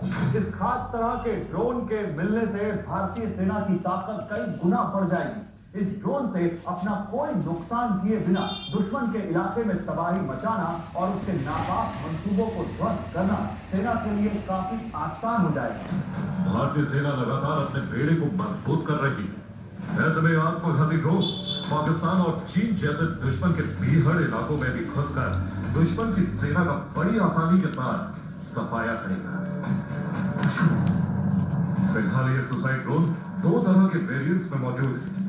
इस खास तरह के ड्रोन के मिलने से भारतीय सेना की ताकत कई गुना बढ़ जाएगी। इस ड्रोन से अपना कोई नुकसान किए बिना दुश्मन के इलाके में तबाही मचाना और उसके नापाक मंसूबों को ध्वस्त करना सेना के लिए काफी आसान हो जाएगा। भारतीय सेना लगातार अपने बेड़े को मजबूत कर रही है। ऐसे में आत्मघाती ड्रोन पाकिस्तान और चीन जैसे दुश्मन के बीहड़ इलाकों में भी घुसकर दुश्मन की सेना का बड़ी आसानी के साथ सफाया करेगा। फिलहाल ये सुसाइड ड्रोन दो तरह के वेरिएंट्स में मौजूद है।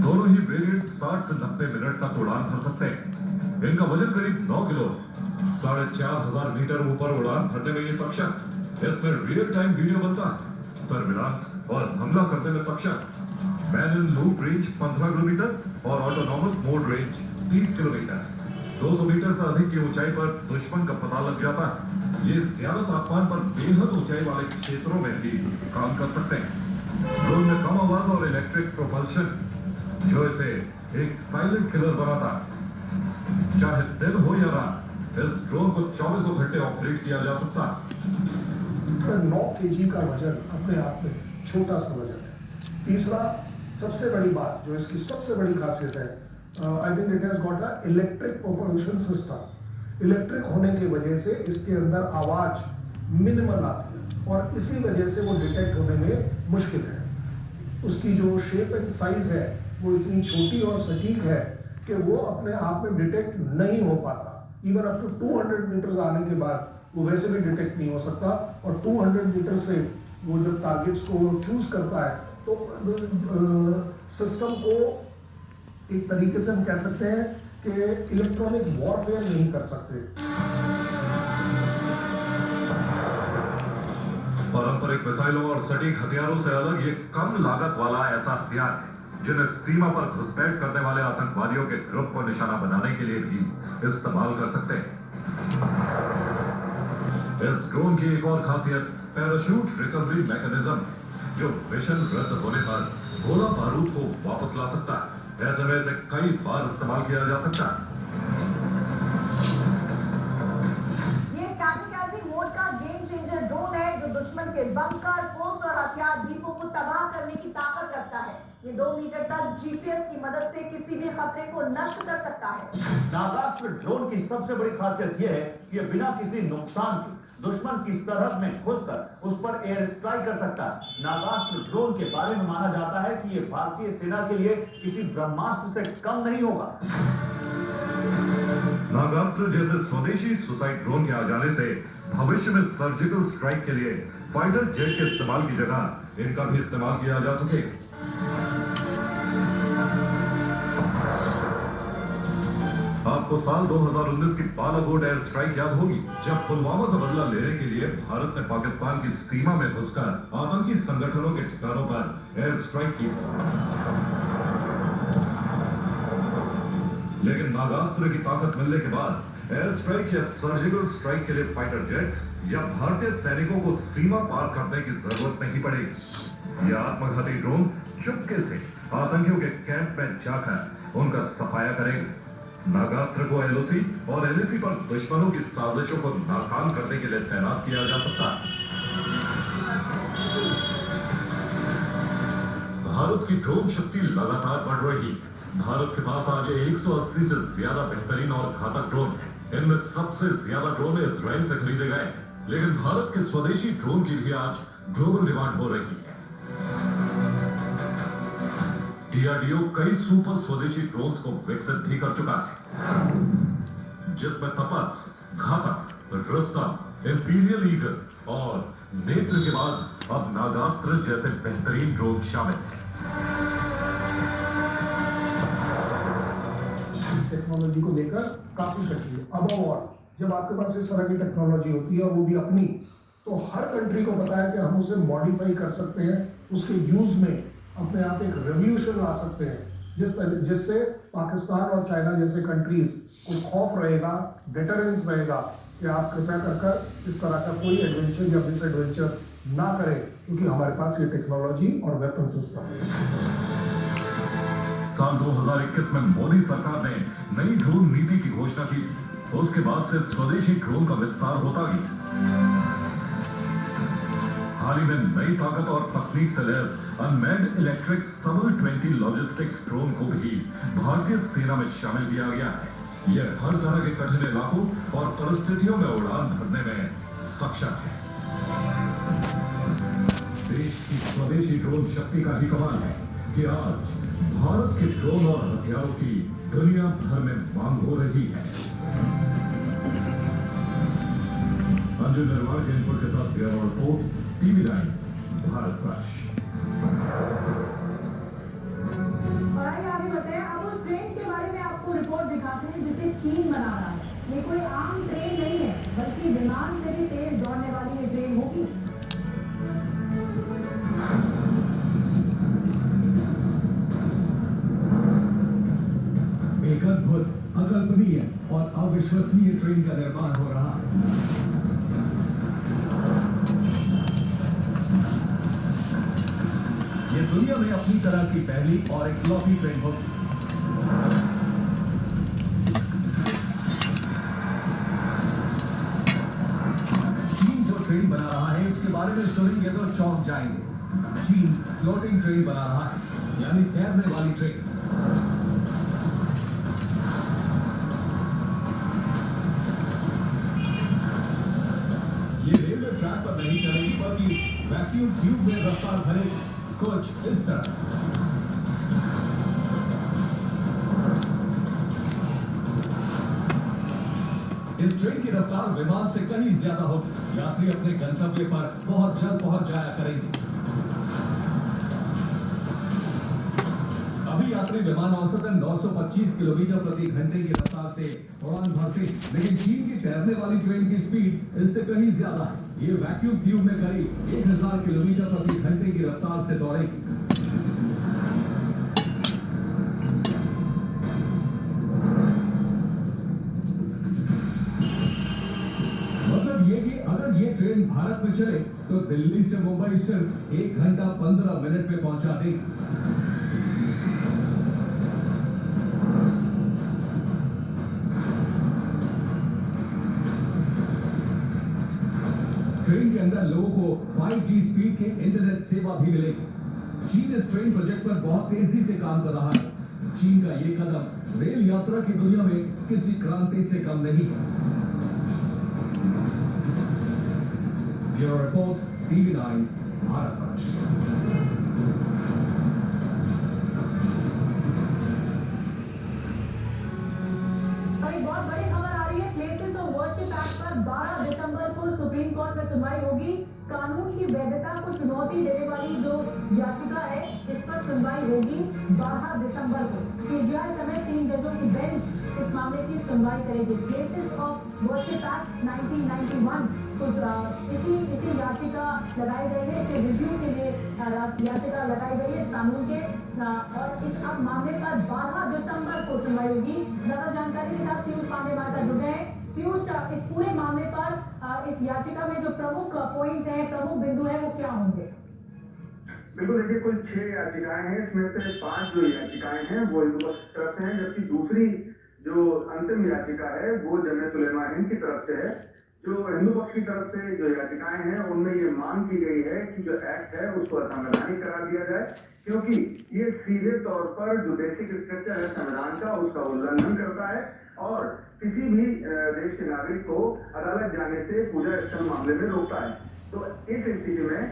दोनों ही वेरिएंट 60 से 90 मिनट तक उड़ान भर सकते हैं। इनका वजन करीब 9 किलो, 4500 मीटर ऊपर उड़ान भरने में ये सक्षम। इसमें रियल टाइम वीडियो बनता है, सर्विलांस और हमला करने में सक्षम। Man in loop range 15 kilometer और autonomous mode range 30 kilometer. 200 meter से अधिक की ऊंचाई पर दुश्मन का पता लग जाता है। ये ज्यादा तापमान पर बेहद ऊंचाई वाले क्षेत्रों में भी काम कर सकते हैं। ड्रोन में कम आवाज और इलेक्ट्रिक प्रोपल्शन जो इसे एक साइलेंट किलर बनाता है। चाहे दिन हो या रात, इस ड्रोन को 24 घंटे ऑपरेट किया जा सकता है। 9 kg का वजन अपने आप में छोटा सा वजन है। तीसरा सबसे बड़ी बात जो इसकी सबसे बड़ी खासियत है, I think it has got a electric propulsion system. Electric होने की वजह से इसके अंदर आवाज मिनिमल आती है और इसी वजह से वो डिटेक्ट होने में मुश्किल है। उसकी जो शेप एंड साइज है वो इतनी छोटी और सटीक है कि वो अपने आप में डिटेक्ट नहीं हो पाता। इवन अप टू 200 मीटर आने के बाद वो वैसे भी डिटेक्ट नहीं हो सकता। और 200 मीटर से वो जब टारगेट्स को चूज करता है तो सिस्टम को एक तरीके से हम कह सकते हैं कि इलेक्ट्रॉनिक वॉरफेयर नहीं कर सकते। पारंपरिक मिसाइलों और सटीक हथियारों से अलग ये कम लागत वाला ऐसा हथियार है जिन्हें सीमा पर घुसपैठ करने वाले आतंकवादियों के ग्रुप को निशाना बनाने के लिए भी इस्तेमाल कर सकते हैं। इस ड्रोन की एक और खासियत पैराशूट रिकवरी मैकेनिज्म, जो मिशन रद्द होने पर गोला बारूद को वापस ला सकता है। ऐसे में इसे कई बार इस्तेमाल किया जा सकता है। ये kamikaze मोड का गेम चेंजर ड्रोन है जो दुश्मन के बंकर, पोस्ट और हथियार दीपों को तबाह करने की ताकत रखता है। ये 2 मीटर तक जीपीएस की मदद से किसी भी खतरे को नष्ट कर सकता है। नागास्त्र ड्रोन की सबसे बड़ी खासियत यह है कि यह बिना किसी नुकसान के दुश्मन की सरहद में घुसकर उस पर एयर स्ट्राइक कर सकता है। नागास्त्र ड्रोन के बारे में माना जाता है कि यह भारतीय सेना के लिए किसी ब्रह्मास्त्र से कम नहीं होगा। नागास्त्र जैसे स्वदेशी सुसाइड ड्रोन के आ जाने से भविष्य में सर्जिकल स्ट्राइक के लिए फाइटर जेट के इस्तेमाल की जगह इनका भी इस्तेमाल किया जा सकेगा। आपको साल 2019 की बालाकोट एयर स्ट्राइक याद होगी, जब पुलवामा का बदला लेने के लिए भारत ने पाकिस्तान की सीमा में घुसकर आतंकी संगठनों के ठिकानों पर एयर स्ट्राइक की। लेकिन नागास्त्र की ताकत मिलने के बाद एयर स्ट्राइक या सर्जिकल स्ट्राइक के लिए फाइटर जेट्स या भारतीय सैनिकों को सीमा पार करने की जरूरत नहीं पड़ेगी। यह आत्मघाती ड्रोन चुपके से आतंकियों के कैंप में जाकर उनका सफाया करेगा। नागास्त्र को एलओसी और एनएसी पर दुश्मनों की साजिशों को नाकाम करने के लिए तैनात किया जा सकता है। भारत की ड्रोन शक्ति लगातार बढ़ रही है। भारत के पास आज 180 से ज्यादा बेहतरीन और घातक ड्रोन है। इनमें सबसे ज्यादा ड्रोन इजराइल से खरीदे गए, लेकिन भारत के स्वदेशी ड्रोन की भी आज ग्लोबल डिमांड हो रही है। डीआरडीओ कई सुपर स्वदेशी ड्रोन्स को विकसित भी कर चुका है, जिसमें तपस, घातक, रुस्तम, इंपीरियल ईगल और नेत्र के बाद अब नागास्त्र जैसे बेहतरीन ड्रोन शामिल हैं। टेक्नोलॉजी को लेकर काफी कठिन है। अबव ऑल जब आपके पास इस तरह की टेक्नोलॉजी होती है और वो भी अपनी, तो हर कंट्री को पता है कि हम उसे मॉडिफाई कर सकते हैं, उसके यूज में अपने आप एक रेवोल्यूशन ला सकते हैं, जिससे पाकिस्तान और चाइना जैसे कंट्रीज को खौफ रहेगा, डिटरेंस रहेगा कि आप कृपया कर इस तरह का कोई एडवेंचर या मिस एडवेंचर ना करें, क्योंकि हमारे पास ये टेक्नोलॉजी और वेपन सिस्टम है। साल 2021 में मोदी सरकार ने नई ड्रोन नीति की घोषणा की। उसके बाद से स्वदेशी ड्रोन का विस्तार होता गया। हाल ही में नई ताकत और तकनीक से लैस unmanned electric Samar 20 logistics drone को भी भारतीय सेना में शामिल किया गया है। यह हर तरह के कठिन इलाकों और परिस्थितियों में उड़ान भरने में सक्षम है। देश की स्वदेशी ड्रोन शक्ति का ही कमाल है कि आज भारत के ड्रोन और हथियारों की दुनिया भर में मांग हो रही है। अंजू निर्वाण के इनपुट के साथ ब्यूरो रिपोर्ट, TV9 भारत वर्ष। और आगे बढ़ते हैं। अब उस ट्रेन के बारे में आपको रिपोर्ट दिखाते हैं जिसे चीन बना रहा है। ये कोई आम ट्रेन नहीं है, बल्कि विमान से भी तेज दौड़ने वाली ये ट्रेन होगी। एक अद्भुत, अकल्पनीय और अविश्वसनीय ट्रेन का निर्माण हो रहा है। ये दुनिया में अपनी तरह की पहली और इकलौती ट्रेन होगी। चीन जो ट्रेन बना रहा है उसके बारे में सुनेंगे तो चौंक जाएंगे। चीन फ्लोटिंग ट्रेन बना रहा है, यानी तैरने वाली ट्रेन। ये रेलवे ट्रैक पर नहीं चलेगी, बल्कि वैक्यूम ट्यूब में रफ्तार भरेगी, कुछ इस तरह। इस ट्रेन की रफ्तार विमान से कहीं ज्यादा होगी। यात्री अपने गंतव्य पर बहुत जल्द पहुंच जाया करेंगे। अभी यात्री विमान औसतन 925 किलोमीटर प्रति घंटे की रफ्तार से उड़ान भरते हैं, लेकिन चीन की तैरने वाली ट्रेन की स्पीड इससे कहीं ज्यादा है। ये वैक्यूम ट्यूब में करीब 1000 किलोमीटर प्रति घंटे की रफ्तार से दौड़ेगी। मतलब ये कि अगर ये ट्रेन भारत में चले तो दिल्ली से मुंबई सिर्फ 1 घंटा 15 मिनट में पहुंचा देगी। ट्रेन के अंदर लोगों को 5G स्पीड के इंटरनेट सेवा भी मिलेगी। चीन इस ट्रेन प्रोजेक्ट पर बहुत तेजी से काम कर रहा है। चीन का ये कदम रेल यात्रा की दुनिया में किसी क्रांति से कम नहीं है। ब्यूरो रिपोर्ट, TV9 भारत वर्ष। और एक बहुत बड़ी खबर आ रही है। प्लेसेस ऑफ वर्शिप एक्ट पर 12 दिसंबर को सुप्रीम कोर्ट में सुनवाई होगी। कानून की वैधता को चुनौती देने वाली जो याचिका है, इस पर सुनवाई होगी 12 दिसंबर को। CBI समेत 3 जजों की बेंच इस मामले की सुनवाई करेगी। प्लेसेस ऑफ वर्शिप एक्ट 1991 इसी याचिका लगाई गई है, इसे रिव्यू के लिए याचिका लगाई गई है कानून के, और इस अब मामले पर 12 दिसंबर को सुनवाई होगी। ज्यादा जानकारी के साथ पीयूष पांडे हमारे साथ जुड़ गए हैं। पीयूष, इस पूरे मामले पर इस याचिका में जो प्रमुख पॉइंट्स हैं, प्रमुख बिंदु है, वो क्या होंगे? बिल्कुल, देखिए कुल 6 याचिकाएं हैं। इसमें से 5 जो याचिकाएं हैं वो हिंदू पक्ष की तरफ से हैं, जबकि दूसरी जो अंतिम याचिका है वो जमीयत उलेमा हिंद की तरफ से है। जो हिंदू पक्ष की तरफ से जो याचिकाएं हैं उनमें ये मांग की गई है कि जो एक्ट है उसको असंवैधानिक करार दिया जाए, क्योंकि ये सीधे तौर पर जो बेसिक स्ट्रक्चर है संविधान का उसका उल्लंघन करता है और किसी भी देश के नागरिक को अदालत जाने से पूजा स्थल मामले में रोकता है। तो इस स्थिति में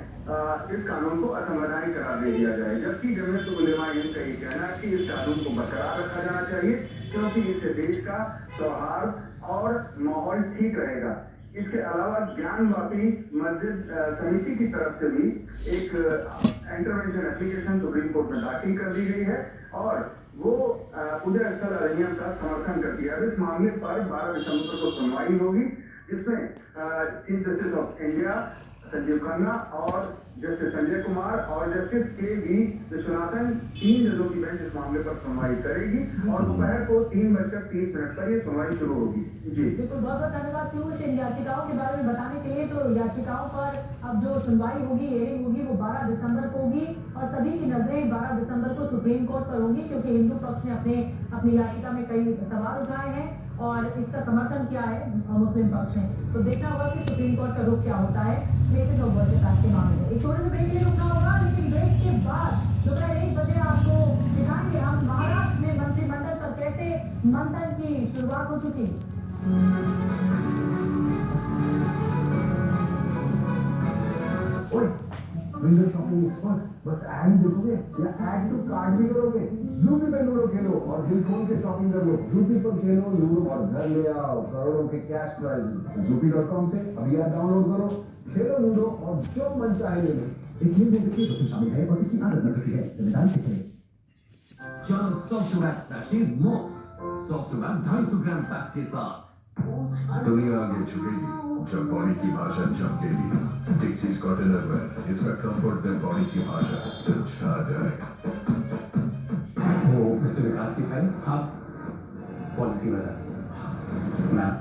इस कानून को असंवैधानिक करार दे दिया जाए, जबकि जमीयत उलेमा हिंद का ये कहना है कि इस कानून को बरकरार रखा जाना चाहिए, क्योंकि इससे देश का सौहार्द और माहौल ठीक रहेगा। इसके अलावा ज्ञानवापी मस्जिद समिति की तरफ से भी एक इंटरवेंशन एप्लीकेशन सुप्रीम कोर्ट में दाखिल कर दी गई है और वो पूजा स्थल अधिनियम का समर्थन करती है। इस मामले पर 12 दिसंबर को सुनवाई होगी, जिसमें chief justice of India Sanjeev Khanna और जस्टिस संजय कुमार और जस्टिस KV विश्वनाथन 3 जजों की बेंच इस मामले पर सुनवाई करेगी और दोपहर को 3:30 पर ये सुनवाई शुरू होगी। जी बिल्कुल, बहुत बहुत धन्यवाद पीयूष इन याचिकाओं के बारे में बताने के लिए। तो याचिकाओं पर अब जो सुनवाई होगी, हेयरिंग होगी, वो 12 दिसंबर को होगी और सभी की नजरें 12 दिसंबर को सुप्रीम कोर्ट पर होंगी, क्योंकि हिंदू पक्ष ने अपनी याचिका में कई सवाल उठाए हैं और इसका समर्थन किया है मुस्लिम पक्ष ने। तो देखना होगा कि सुप्रीम कोर्ट का रुख क्या होता है प्लेसेस ऑफ वर्शिप एक्ट के मामले में। मंथन की शुरुआत हो चुकी। ओए, विंडो शॉपिंग एक्सपर्ट, बस ऐड देखोगे या ऐड टू कार्ड भी करोगे? यूपी पे लूडो खेलो और दिल खोल के शॉपिंग कर लो। यूपी पर खेलो लूडो और घर ले आओ करोड़ों के कैश प्राइजेस। यूपी.com से अभी ऐप डाउनलोड करो, खेलो लूडो और जो मन चाहे ले लो। इसमें देखिए जोखिम शामिल है और इसकी आदत बन सकती है, जिम्मेदारी से खेलें। चलो सॉफ्टवेयर सैशेज मोस्ट सॉफ्टवेयर 250 ग्राम पैक के साथ। दुनिया आगे झुकेगी जब बॉडी की भाषा झपकेगी। डिक्सी स्कॉट इनरवेयर, इसका कंफर्ट दे बॉडी की भाषा तो छा जाएगा। वो मिस्टर विकास की फाइल आप पॉलिसी बता। मैम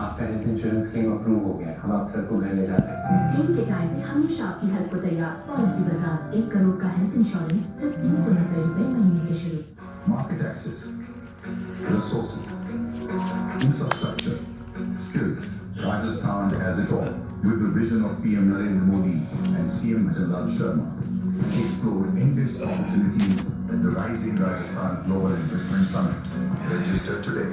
आपका हेल्थ इंश्योरेंस क्लेम अप्रूव हो गया, हम अफसर को घर ले जा सकते हैं। क्लेम के टाइम में हमेशा आपकी हेल्प को तैयार। पॉलिसी बाजार 1 करोड़ का हेल्थ इंश्योरेंस सिर्फ 390 रुपए महीने से शुरू। Market access, resources, infrastructure, skills. Rajasthan has it all. With the vision of PM Narendra Modi and CM Bhajanlal Sharma, explore endless opportunities at the Rising Rajasthan Global Investment Summit. Register today.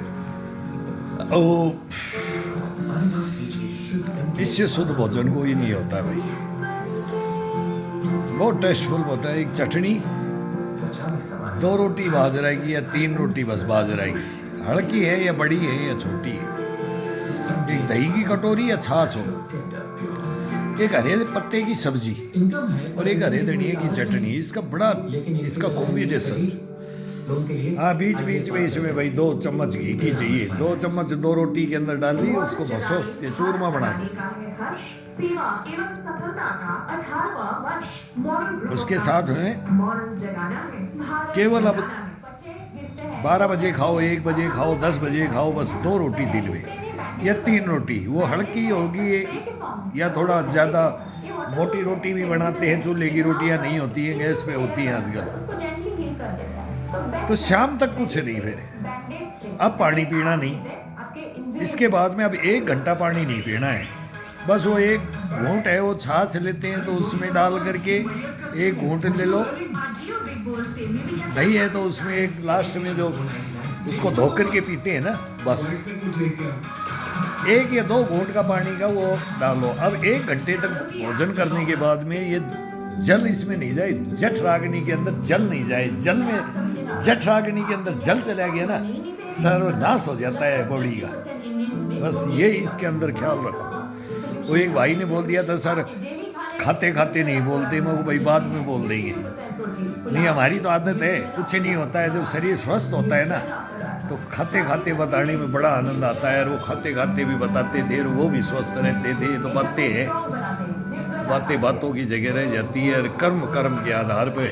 इससे शुद्ध भोजन कोई नहीं होता भाई, बहुत tasteful होता है। एक चटनी, 2 रोटी बाजरा की या 3 रोटी बस बाजरा की, हल्की है या बड़ी है या छोटी है, एक दही की कटोरी या छाछ हो, एक हरे पत्ते की सब्जी और एक हरे धनिए की चटनी। इसका बड़ा इसका कॉम्बिनेशन। हाँ, बीच बीच में इसमें भाई 2 चम्मच घी की चाहिए। 2 चम्मच 2 रोटी के अंदर डाल ली, उसको बसो के चूरमा बना दो। सेवा एवं सफलता का 18वां वर्ष। उसके साथ में केवल अब 12 बजे खाओ, 1 बजे खाओ, 10 बजे खाओ, बस 2 रोटी दिन में या 3 रोटी। वो हल्की होगी या थोड़ा ज़्यादा मोटी रोटी भी बनाते हैं, चूल्हे की रोटियां नहीं होती हैं, गैस पे होती हैं आजकल। तो शाम तक कुछ नहीं, फिर अब पानी पीना नहीं। इसके बाद में अब 1 घंटा पानी नहीं पीना है, बस वो 1 घूंट है, वो छाछ लेते हैं तो उसमें डाल करके 1 घूंट ले लो। दही है तो उसमें एक लास्ट में जो उसको धो करके पीते हैं ना, बस 1 या 2 घूंट का पानी का वो डालो। अब 1 घंटे तक भोजन करने के बाद में ये जल इसमें नहीं जाए, जठराग्नि के अंदर जल नहीं जाए। जल में जठराग्नि के अंदर जल चला गया ना, सर्वनाश हो जाता है बॉडी का। बस ये इसके अंदर ख्याल रखो। वो एक भाई ने बोल दिया था, सर खाते खाते नहीं बोलते, मैं भाई बाद में बोल देंगे। नहीं, हमारी तो आदत है, कुछ नहीं होता है। जब शरीर स्वस्थ होता है ना तो खाते खाते बताने में बड़ा आनंद आता है। और वो खाते खाते भी बताते थे और वो भी स्वस्थ रहते थे। तो बातें हैं, बातें बातों की जगह रह जाती है। और कर्म के आधार पे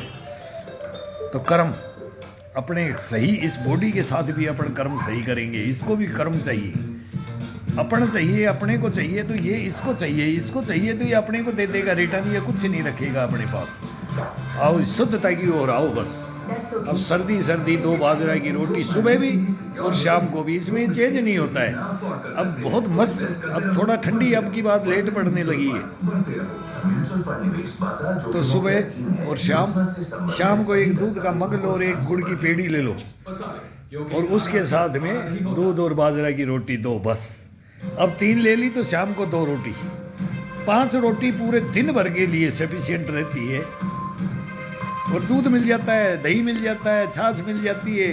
तो कर्म अपने सही, इस बॉडी के साथ भी अपन कर्म सही करेंगे। इसको भी कर्म चाहिए, अपन चाहिए, अपने को चाहिए तो ये इसको चाहिए, इसको चाहिए तो ये अपने को दे देगा रिटर्न। ये कुछ नहीं रखेगा अपने पास। आओ शुद्धता की ओर आओ बस। अब सर्दी सर्दी 2 बाजरा की रोटी सुबह भी और शाम को भी, इसमें चेंज नहीं होता है। अब बहुत मस्त, अब थोड़ा ठंडी अब की बात लेट पड़ने लगी है तो सुबह और शाम को 1 दूध का मग लो और 1 गुड़ की पेड़ी ले लो और उसके साथ में दूध और बाजरा की रोटी 2 बस। अब 3 ले ली तो शाम को 2 रोटी, 5 रोटी पूरे दिन भर के लिए सफिशिएंट रहती है। और दूध मिल जाता है, दही मिल जाता है, छाछ मिल जाती है,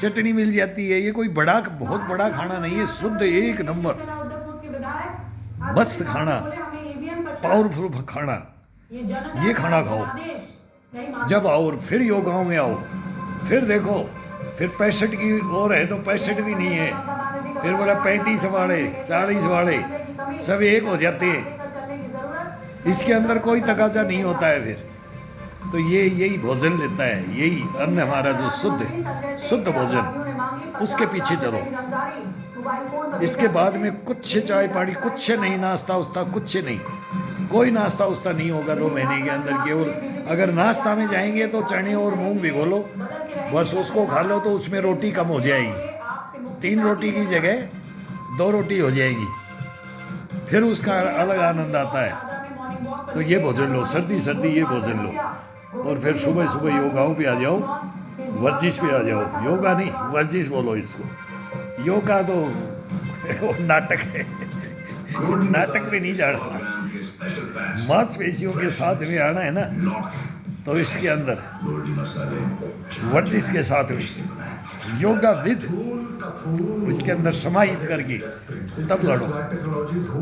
चटनी मिल जाती है। ये कोई बहुत बड़ा खाना नहीं है, शुद्ध 1 नंबर मस्त खाना, पावरफुल खाना। ये खाना खाओ जब आओ। और फिर यो गाँव में आओ, फिर देखो, फिर 65 की ओर है तो 65 भी नहीं है, फिर बोला 35 वाले 40 वाले सब एक हो जाते हैं। इसके अंदर कोई तकाजा नहीं होता है। फिर तो ये यही भोजन लेता है, यही अन्न हमारा जो शुद्ध भोजन, उसके पीछे चलो। इसके बाद में कुछ चाय पानी कुछ नहीं, नाश्ता उस्ता कुछ नहीं, कोई नाश्ता उस्ता नहीं होगा 2 महीने के अंदर। केवल अगर नाश्ता में जाएंगे तो चने और मूंग भिगो लो, बस उसको खा लो तो उसमें रोटी कम हो जाएगी। 3 रोटी की जगह 2 रोटी हो जाएगी, फिर उसका अलग आनंद आता है। तो ये भोजन लो, सर्दी सर्दी ये भोजन लो। और फिर सुबह सुबह योगाओं पे आ जाओ, वर्जिश पे आ जाओ। योगा नहीं, वर्जिश बोलो इसको। योगा तो वो नाटक है, नाटक में नहीं जाना, मांसपेशियों के साथ में आना है ना, तो इसके अंदर वर्जिश के साथ में योगा विद उसके अंदर समाहित करके तब लड़ो,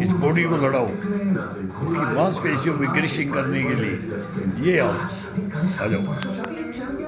इस बॉडी को लड़ाओ, इसकी मांसपेशियों में ग्रीसिंग करने के लिए ये आओ, आ जाओ।